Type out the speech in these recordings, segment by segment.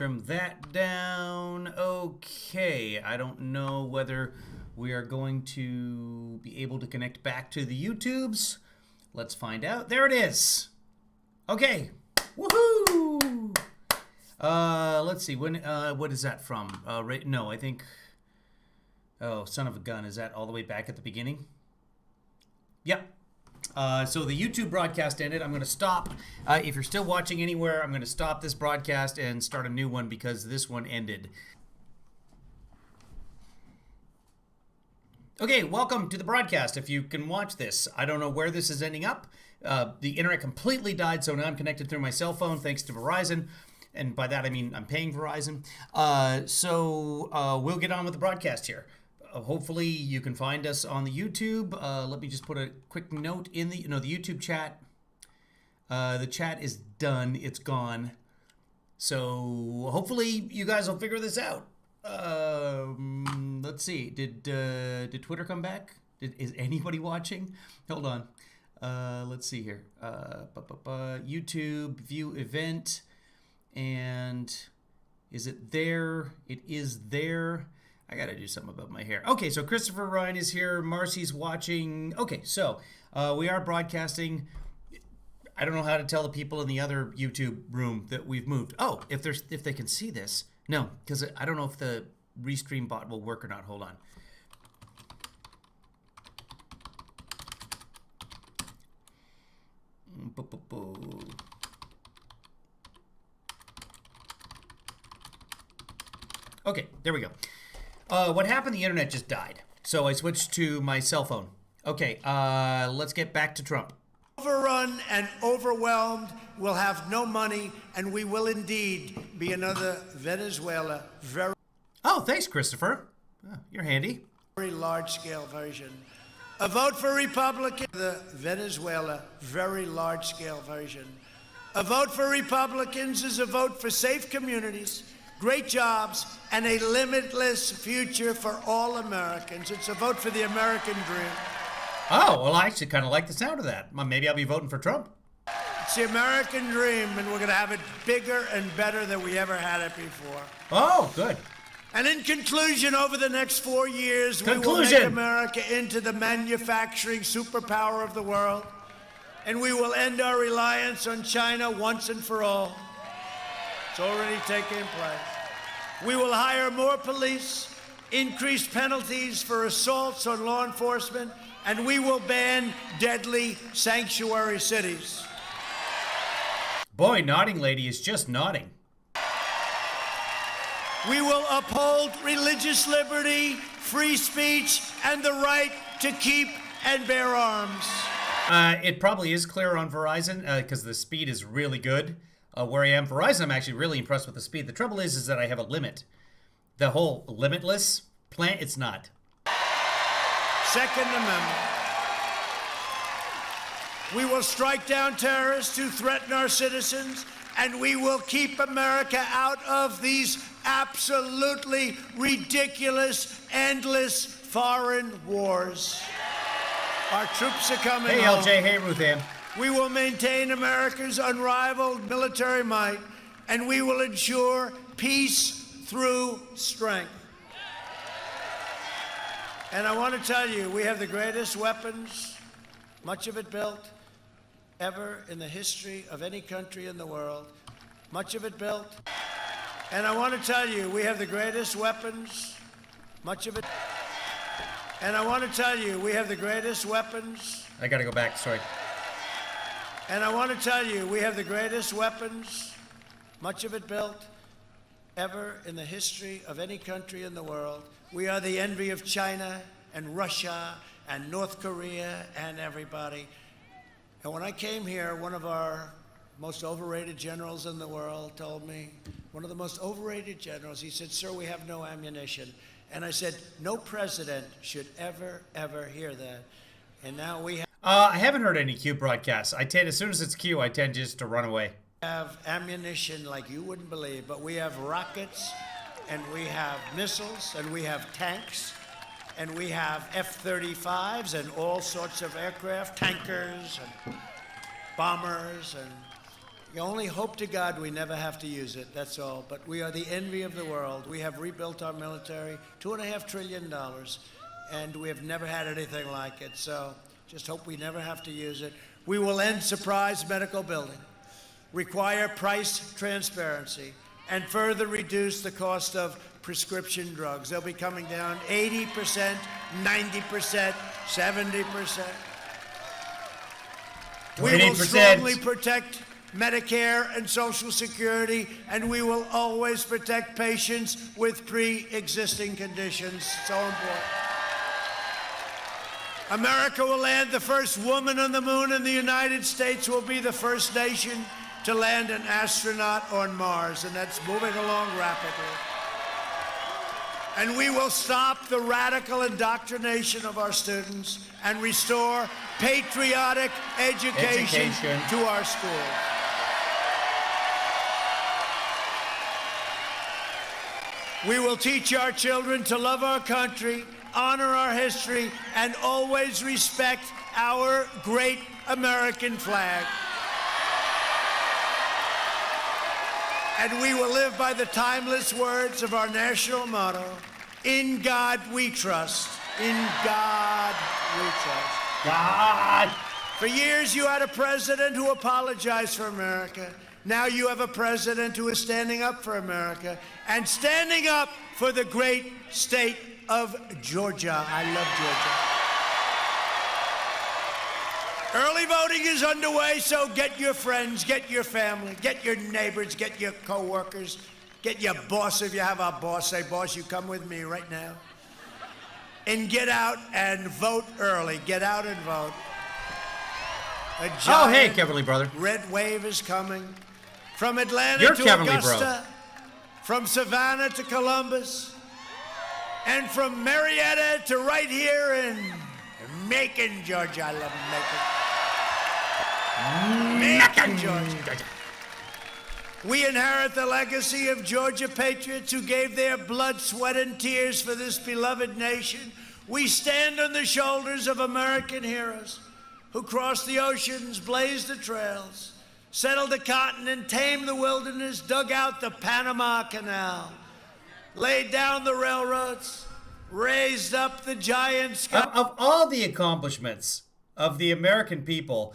trim that down. Okay, I don't know whether we are going to be able to connect back to the YouTubes. Let's find out. There it is. Okay. Woohoo! Let's see. When? What is that from? No, I think. Oh, son of a gun! Is that all the way back at the beginning? Yep. So the YouTube broadcast ended. I'm going to stop. If you're still watching anywhere, I'm going to stop this broadcast and start a new one because this one ended. Okay, welcome to the broadcast. If you can watch this, I don't know where this is ending up. The internet completely died, so now I'm connected through my cell phone thanks to Verizon. And by that, I mean I'm paying Verizon. So we'll get on with the broadcast here. Hopefully you can find us on the YouTube. Let me just put a quick note in the YouTube chat. The chat is done. It's gone. So hopefully you guys will figure this out. Let's see. Did Twitter come back? Is anybody watching? Hold on. Let's see here. YouTube view event, and is it there? It is there. I gotta do something about my hair. Okay, so Christopher Ryan is here. Marcy's watching. Okay, so we are broadcasting. I don't know how to tell the people in the other YouTube room that we've moved. Oh, if they can see this. No, because I don't know if the Restream bot will work or not. Hold on. Okay, there we go. What happened? The internet just died. So I switched to my cell phone. Okay, let's get back to Trump. Overrun and overwhelmed, we'll have no money, and we will indeed be another Venezuela. Oh, thanks, Christopher. Oh, you're handy. Very large-scale version. A vote for Republican. The Venezuela very large-scale version. A vote for Republicans is a vote for safe communities, great jobs, and a limitless future for all Americans. It's a vote for the American dream. Oh, well, I actually kind of like the sound of that. Well, maybe I'll be voting for Trump. It's the American dream, and we're going to have it bigger and better than we ever had it before. Oh, good. And in conclusion, over the next 4 years, we will make America into the manufacturing superpower of the world, and we will end our reliance on China once and for all. It's already taking place. We will hire more police, increase penalties for assaults on law enforcement, and we will ban deadly sanctuary cities. Boy, nodding lady is just nodding. We will uphold religious liberty, free speech, and the right to keep and bear arms. It probably is clear on Verizon because the speed is really good. Where I am, Verizon, I'm actually really impressed with the speed. The trouble is that I have a limit. The whole limitless plan, it's not. Second Amendment. We will strike down terrorists who threaten our citizens, and we will keep America out of these absolutely ridiculous, endless foreign wars. Our troops are coming home. Hey, LJ. Hey, Ruth Ann. We will maintain America's unrivaled military might, and we will ensure peace through strength. And I want to tell you, we have the greatest weapons, much of it built, ever in the history of any country in the world. Much of it built. And I want to tell you, we have the greatest weapons, much of it. And I want to tell you, we have the greatest weapons. I got to go back, sorry. And I want to tell you, we have the greatest weapons, much of it built, ever in the history of any country in the world. We are the envy of China and Russia and North Korea and everybody. And when I came here, one of our most overrated generals in the world told me, one of the most overrated generals, he said, "Sir, we have no ammunition." And I said, no president should ever, ever hear that. And now we have... I haven't heard any Q broadcasts. As soon as it's Q, I tend just to run away. Have ammunition like you wouldn't believe, but we have rockets, and we have missiles, and we have tanks, and we have F-35s and all sorts of aircraft, tankers and bombers, and You only hope to God we never have to use it, that's all. But we are the envy of the world. We have rebuilt our military, $2.5 trillion, and we have never had anything like it. So just hope we never have to use it. We will end surprise medical billing, require price transparency, and further reduce the cost of prescription drugs. They'll be coming down 80%, 90%, 70%. We will 20%. strongly protect Medicare and Social Security, and we will always protect patients with pre-existing conditions. So important. America will land the first woman on the moon, and the United States will be the first nation to land an astronaut on Mars, and that's moving along rapidly. And we will stop the radical indoctrination of our students and restore patriotic education to our schools. We will teach our children to love our country, honor our history, and always respect our great American flag. And we will live by the timeless words of our national motto, "In God we trust. In God we trust." God! For years you had a president who apologized for America. Now you have a president who is standing up for America and standing up for the great state of Georgia. I love Georgia. Early voting is underway, so get your friends, get your family, get your neighbors, get your co-workers, get your boss if you have a boss. Say, boss, you come with me right now. And get out and vote early. Get out and vote. A Oh, giant hey, Keverly brother. red wave is coming. From Atlanta You're to Keverly, Augusta, from Savannah to Columbus, and from Marietta to right here in Macon, Georgia. I love Macon, Georgia. We inherit the legacy of Georgia patriots who gave their blood, sweat, and tears for this beloved nation. We stand on the shoulders of American heroes who crossed the oceans, blazed the trails, settled the continent, tamed the wilderness, dug out the Panama Canal, laid down the railroads, raised up the giant sky. Of all the accomplishments of the American people,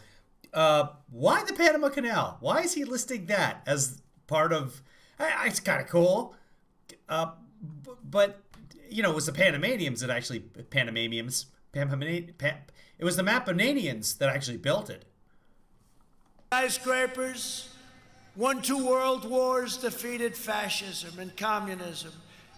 why the Panama Canal? Why is he listing that as part of? It's kind of cool, but you know, it was the Panamanians that actually it was the Mapananians that actually built it. Skyscrapers, won 2 world wars, defeated fascism and communism,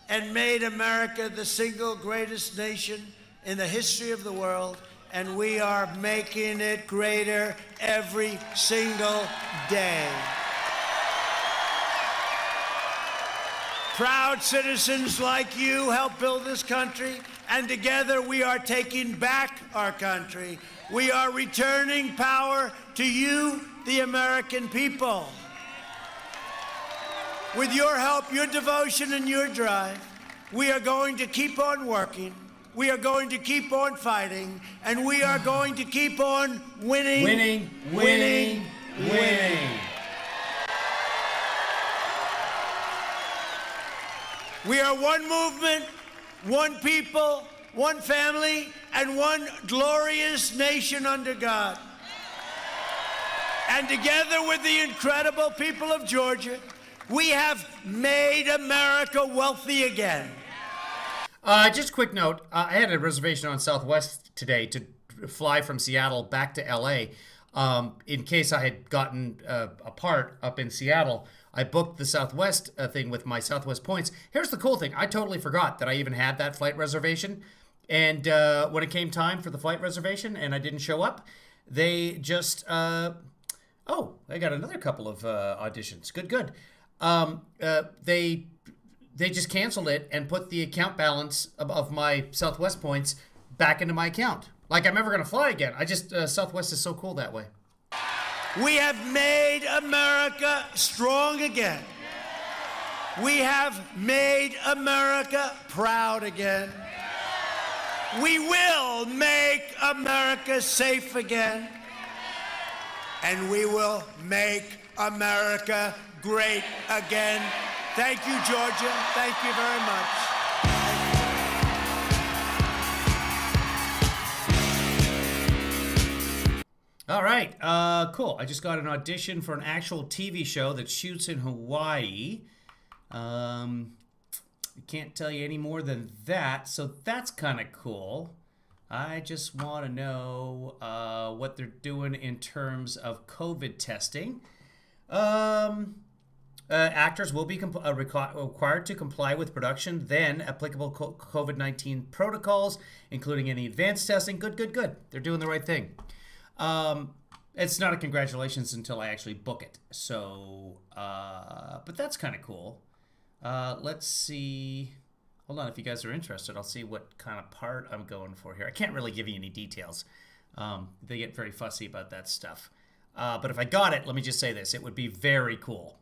and made America the single greatest nation in the history of the world. And we are making it greater every single day. Proud citizens like you help build this country, and together we are taking back our country. We are returning power to you, the American people. With your help, your devotion, and your drive, we are going to keep on working. We are going to keep on fighting, and we are going to keep on winning. Winning. We are one movement, one people, one family, and one glorious nation under God. And together with the incredible people of Georgia, we have made America wealthy again. Just a quick note. I had a reservation on Southwest today to fly from Seattle back to LA. In case I had gotten a part up in Seattle, I booked the Southwest thing with my Southwest points. Here's the cool thing. I totally forgot that I even had that flight reservation. And when it came time for the flight reservation and I didn't show up, they just... I got another couple of auditions. Good. They just canceled it and put the account balance of my Southwest points back into my account. Like I'm never going to fly again. Southwest is so cool that way. We have made America strong again. We have made America proud again. We will make America safe again. And we will make America great again. Thank you, Georgia. Thank you very much. All right, cool. I just got an audition for an actual TV show that shoots in Hawaii. I can't tell you any more than that, so that's kind of cool. I just want to know what they're doing in terms of COVID testing. Actors will be required to comply with production, then applicable COVID-19 protocols, including any advanced testing. Good. They're doing the right thing. It's not a congratulations until I actually book it. So, but that's kind of cool. Let's see. Hold on, if you guys are interested, I'll see what kind of part I'm going for here. I can't really give you any details. They get very fussy about that stuff. But if I got it, let me just say this. It would be very cool.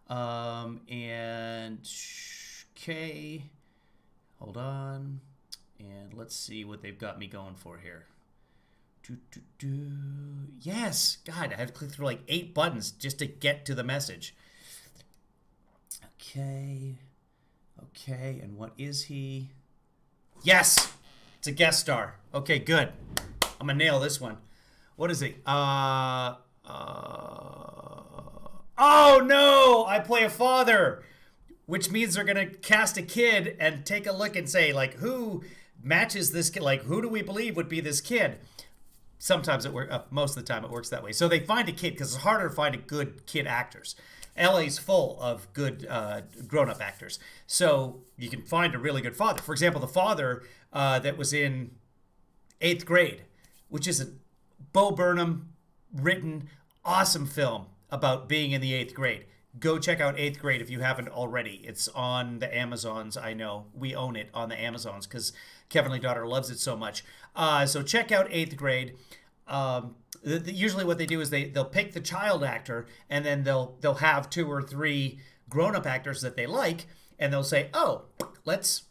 And, okay. Hold on. And let's see what they've got me going for here. Yes! God, I have to click through like 8 buttons just to get to the message. Okay, and what is he? Yes! It's a guest star. Okay, good. I'm gonna nail this one. What is he? Oh no! I play a father! Which means they're gonna cast a kid and take a look and say, like, who matches this kid? Like, who do we believe would be this kid? Sometimes it works. Most of the time it works that way. So they find a kid because it's harder to find a good kid actors. LA's full of good grown-up actors. So you can find a really good father. For example, the father that was in 8th Grade, which is a Bo Burnham written awesome film about being in the 8th grade. Go check out 8th Grade if you haven't already. It's on the Amazons. I know we own it on the Amazons because Kevin Lee Daughter loves it so much. So check out 8th Grade. Usually what they do is they'll pick the child actor and then they'll have 2 or 3 grown-up actors that they like, and they'll say, oh, let's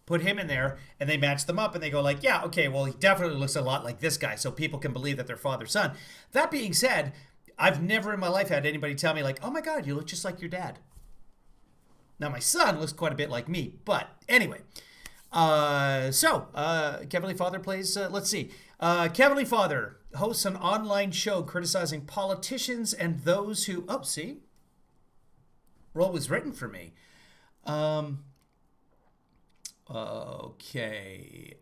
put him in there, and they match them up and they go like, yeah, okay, well, he definitely looks a lot like this guy, so people can believe that they're father-son. That being said, I've never in my life had anybody tell me like, oh my God, you look just like your dad. Now my son looks quite a bit like me, but anyway. Kevin Lee Father plays, let's see. Kevin Lee Father hosts an online show criticizing politicians and those who, role was written for me. Okay.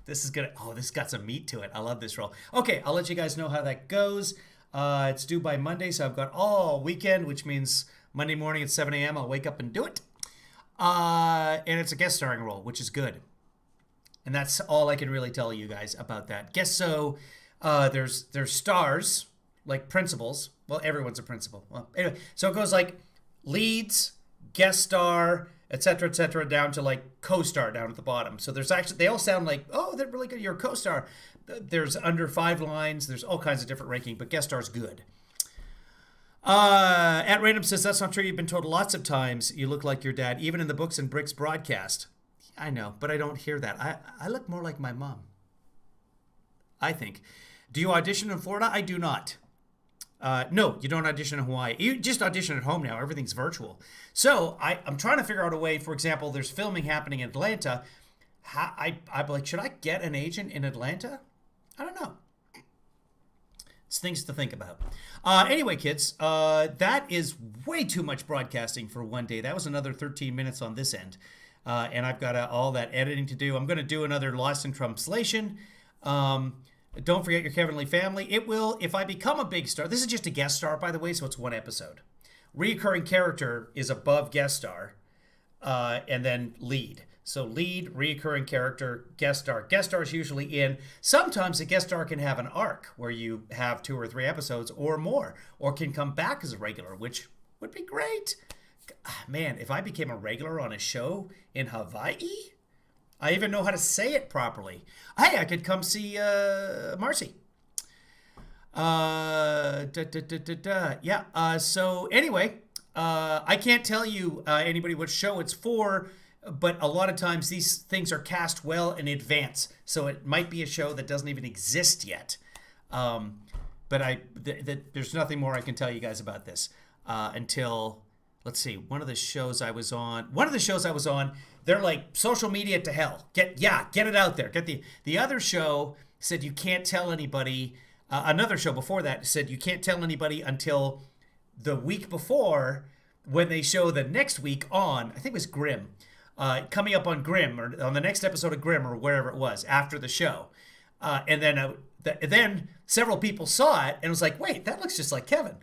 This got some meat to it. I love this role. Okay, I'll let you guys know how that goes. It's due by Monday, so I've got all weekend, which means Monday morning at 7 a.m. I'll wake up and do it. And it's a guest starring role, which is good. And that's all I can really tell you guys about that. There's stars, like principals. Well, everyone's a principal. Well, anyway, so it goes like leads, guest star, etc., down to like co-star down at the bottom. So there's actually, they all sound like, oh, they're really good. You're a co-star. There's under 5 lines. There's all kinds of different ranking, but guest star's good. At Random says, that's not true. You've been told lots of times you look like your dad, even in the Books and Bricks broadcast. I know, but I don't hear that. I look more like my mom, I think. Do you audition in Florida? I do not. No, you don't audition in Hawaii. You just audition at home now. Everything's virtual. So I'm trying to figure out a way. For example, there's filming happening in Atlanta. I'm like, should I get an agent in Atlanta? I don't know. It's things to think about. Anyway, kids, that is way too much broadcasting for one day. That was another 13 minutes on this end. And I've got all that editing to do. I'm going to do another Lost in Translation. Don't forget your Kevin Lee family. It will, if I become a big star, this is just a guest star, by the way, so it's 1 episode. Reoccurring character is above guest star, and then lead. So lead, reoccurring character, guest star. Guest star is usually in. Sometimes a guest star can have an arc where you have 2 or 3 episodes or more, or can come back as a regular, which would be great. Man, if I became a regular on a show in Hawaii, I even know how to say it properly. Hey, I could come see Marcy. So anyway, I can't tell you anybody what show it's for, but a lot of times these things are cast well in advance. So it might be a show that doesn't even exist yet. but there's nothing more I can tell you guys about this until, let's see, one of the shows I was on, they're like social media to hell. Get it out there. The other show said you can't tell anybody. Another show before that said you can't tell anybody until the week before, when they show the next week on, I think it was Grimm, coming up on Grimm, or on the next episode of Grimm, or wherever it was after the show. And then several people saw it and was like, wait, that looks just like Kevin.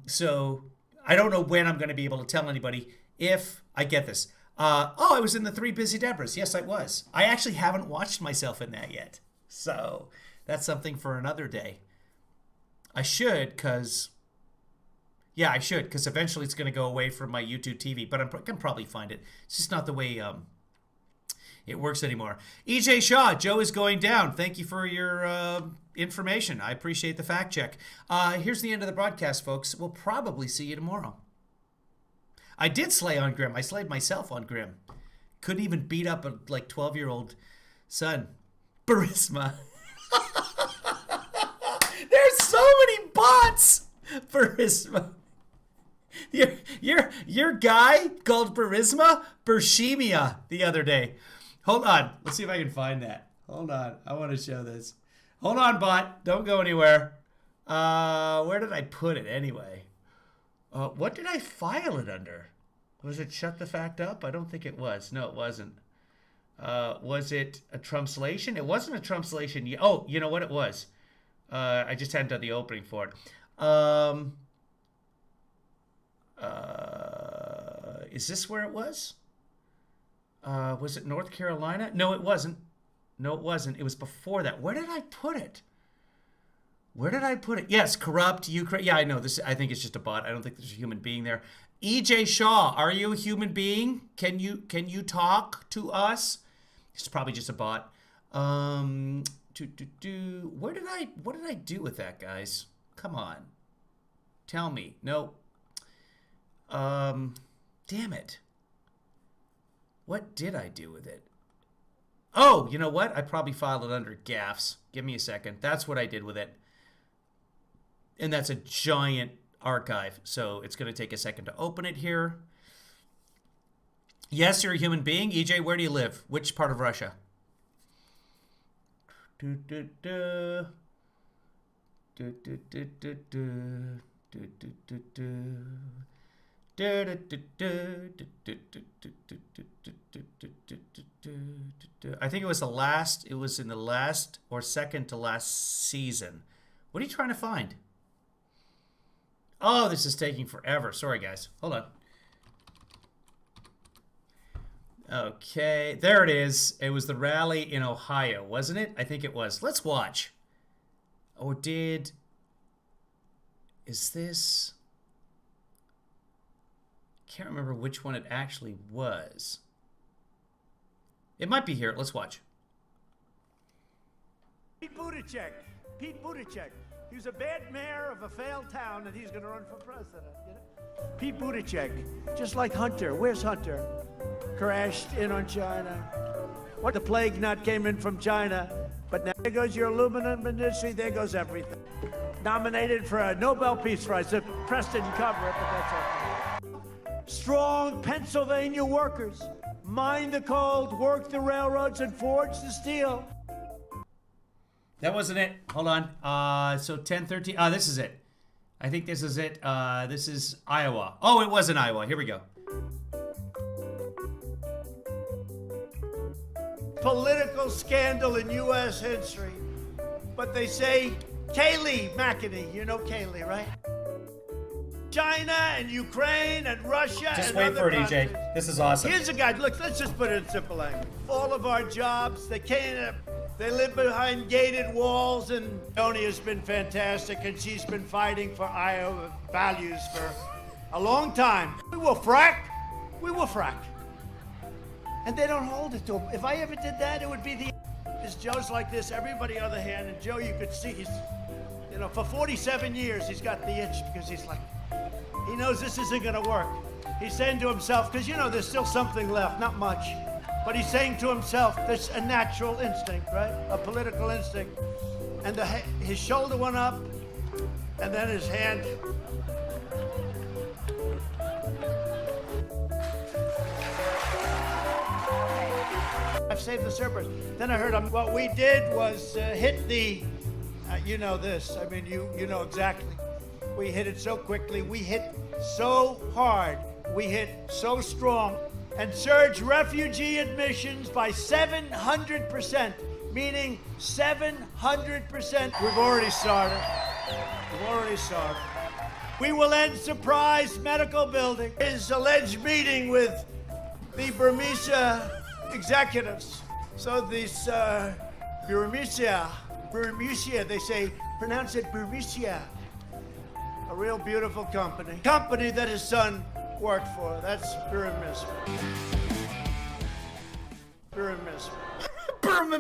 So I don't know when I'm going to be able to tell anybody if I get this. I was in the Three Busy Debras. Yes, I was. I actually haven't watched myself in that yet. So that's something for another day. I should, because eventually it's going to go away from my YouTube TV, but I can probably find it. It's just not the way it works anymore. EJ Shaw, Joe is going down. Thank you for your information. I appreciate the fact check. Here's the end of the broadcast, folks. We'll probably see you tomorrow. I did slay on Grimm. I slayed myself on Grimm. Couldn't even beat up a 12-year-old son. Burisma. There's so many bots. Burisma. Your guy called Burisma Burshemia the other day. Hold on. Let's see if I can find that. Hold on. I want to show this. Hold on, bot. Don't go anywhere. Where did I put it anyway? What did I file it under? Was it Shut the Fact Up? I don't think it was. No, it wasn't. Was it a translation? It wasn't a translation. Oh, you know what it was? I just hadn't done the opening for it. Is this where it was? Was it North Carolina? No, it wasn't. It was before that. Where did I put it? Yes, corrupt Ukraine. Yeah, I know this. I think it's just a bot. I don't think there's a human being there. EJ Shaw, are you a human being? Can you talk to us? It's probably just a bot. What did I do with that, guys? Come on. Tell me. No. Damn it. What did I do with it? Oh, you know what? I probably filed it under gaffes. Give me a second. That's what I did with it. And that's a giant archive, so it's going to take a second to open it here. Yes, you're a human being. EJ, where do you live? Which part of Russia? I think it was in the last or second to last season. What are you trying to find? Oh, this is taking forever. Sorry, guys. Hold on. Okay, there it is. It was the rally in Ohio, wasn't it? I think it was. Let's watch. Is this... Can't remember which one it actually was. It might be here. Let's watch. Pete Buttigieg. He was a bad mayor of a failed town, and he's going to run for president. You know? Pete Buttigieg, just like Hunter. Where's Hunter? Crashed in on China. What the plague not came in from China, but now there goes your aluminum industry. There goes everything. Nominated for a Nobel Peace Prize. The press didn't cover it, but that's okay. Strong Pennsylvania workers mine the coal, work the railroads, and forge the steel. That wasn't it. Hold on. So 10:13. This is it. I think this is it. This is Iowa. Oh, it was in Iowa. Here we go. Political scandal in U.S. history. But they say Kayleigh McEnany. You know Kayleigh, right? China and Ukraine and Russia. Just and wait other for it, countries. EJ. This is awesome. Here's a guy. Look, let's just put it in simple language. All of our jobs, they can't. They live behind gated walls, and Tony has been fantastic, and she's been fighting for Iowa values for a long time. We will frack. And they don't hold it to them. If I ever did that, it would be the This Joe's like this, everybody on the other hand, and Joe, you could see he's, for 47 years, he's got the itch because he's like, he knows this isn't gonna work. He's saying to himself, because there's still something left, not much. But he's saying to himself, there's a natural instinct, right? A political instinct. And his shoulder went up, And then his hand. I've saved the Surfers. Then I heard him. What we did was hit the, you know this. I mean, you know exactly. We hit it so quickly. We hit so hard. We hit so strong. And surged refugee admissions by 700%, meaning 700%. We've already started. We've already started. We will end surprise medical building. His alleged meeting with the Burmese executives. So these Burmese, they say, pronounce it Burmese. A real beautiful company. Company that his son worked for. That's Burmese. Burmese. Burma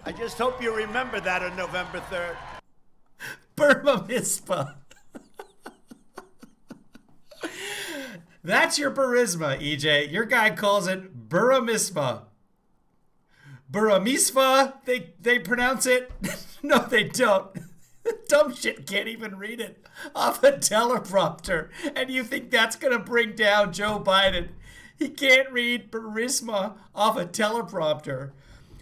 I just hope you remember that on November 3rd. Burma. That's your Burisma, EJ. Your guy calls it Buramisma. Buramisma, they pronounce it. No, they don't. Dumb shit can't even read it off a teleprompter. And you think that's going to bring down Joe Biden. He can't read Burisma off a teleprompter.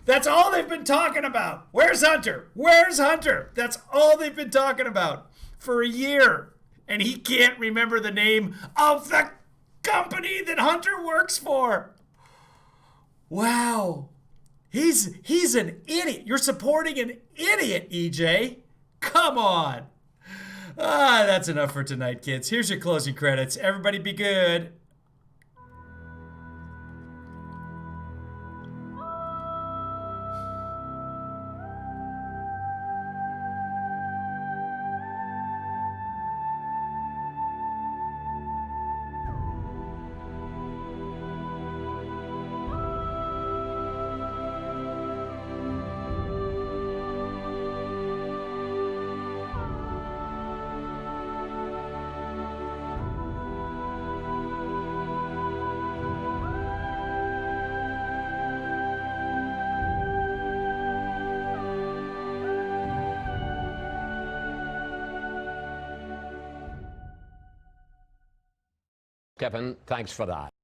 That's all they've been talking about. Where's Hunter? Where's Hunter? That's all they've been talking about for a year. And he can't remember the name of the company that Hunter works for. Wow. He's an idiot. You're supporting an idiot, EJ. Come on. That's enough for tonight, kids. Here's your closing credits. Everybody be good. Kevin, thanks for that.